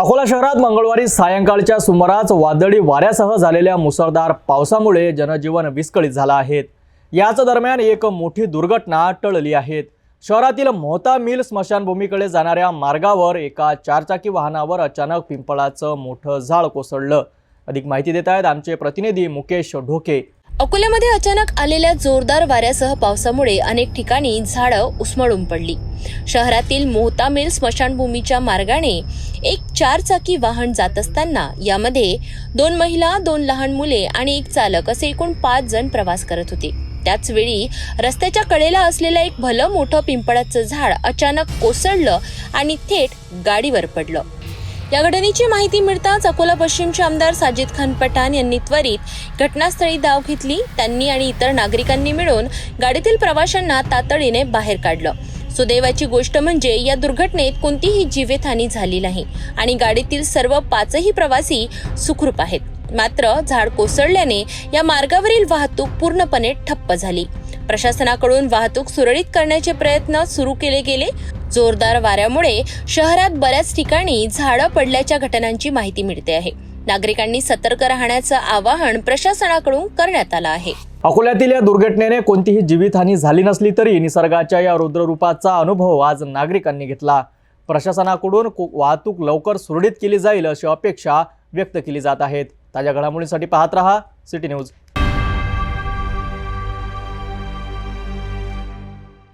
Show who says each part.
Speaker 1: अकोला शहरात मंगळवारी सायंकाळच्या सुमारास वादळी वाऱ्यासह झालेल्या मुसळधार पावसामुळे जनजीवन विस्कळीत झालं आहे। याच दरम्यान एक मोठी दुर्घटना टळली आहे। शहरातील मोहता मिल स्मशानभूमीकडे जाणाऱ्या मार्गावर एका चारचाकी वाहनावर अचानक पिंपळाचं मोठं झाड कोसळलं। अधिक माहिती देत आहेत आमचे प्रतिनिधी मुकेश ढोके।
Speaker 2: अकोल्यामध्ये अचानक आलेल्या जोरदार वाऱ्यासह पावसामुळे अनेक ठिकाणी झाडं उसमळून पडली। शहरातील मोहता मिल स्मशानभूमीच्या मार्गाने एक चारचाकी वाहन जात असताना यामध्ये 2 महिला, 2 लहान मुले आणि एक चालक असे एकूण 5 जण प्रवास करत होते। त्याच वेळी रस्त्याच्या कडेला असलेलं एक भलं मोठं पिंपळाचं झाड अचानक कोसळलं आणि थेट गाडीवर पडलं। या घटनेची माहिती मिळताच अकोला पश्चिमचे आमदार साजिद खान पठाण यांनी त्वरित घटनास्थळी धाव घेतली। त्यांनी आणि इतर नागरिकांनी मिळून गाडीतील प्रवाशांना तातडीने बाहेर काढलं। सुदैवाची गोष्ट म्हणजे या दुर्घटनेत कोणतीही जीवितहानी झाली नाही आणि गाडीतील सर्व 5ही प्रवासी सुखरूप आहेत। मात्र झाड कोसळल्याने या मार्गावरील वाहतूक पूर्णपणे ठप्प झाली। प्रशासनाकडून वाहतूक सुरळीत करण्याचे प्रयत्न सुरू केले गेले। जोरदार वाऱ्यामुळे शहरात बऱ्याच ठिकाणी झाडं पडल्याच्या घटनांची माहिती मिळते आहे। नागरिकांनी सतर्क राहण्याचं आवाहन प्रशासनाकडून करण्यात आलं आहे।
Speaker 1: अकोल्यातील या दुर्घटनेने कोणतीही जीवितहानी झाली नसली तरी निसर्गाच्या या रुद्ररूपाचा अनुभव आज नागरिकांनी घेतला। प्रशासनाकडून वाहतूक लवकर सुरळीत केली जाईल अशी अपेक्षा व्यक्त केली जात आहे। ताज्या घडामोडींसाठी पाहत रहा सिटी न्यूज।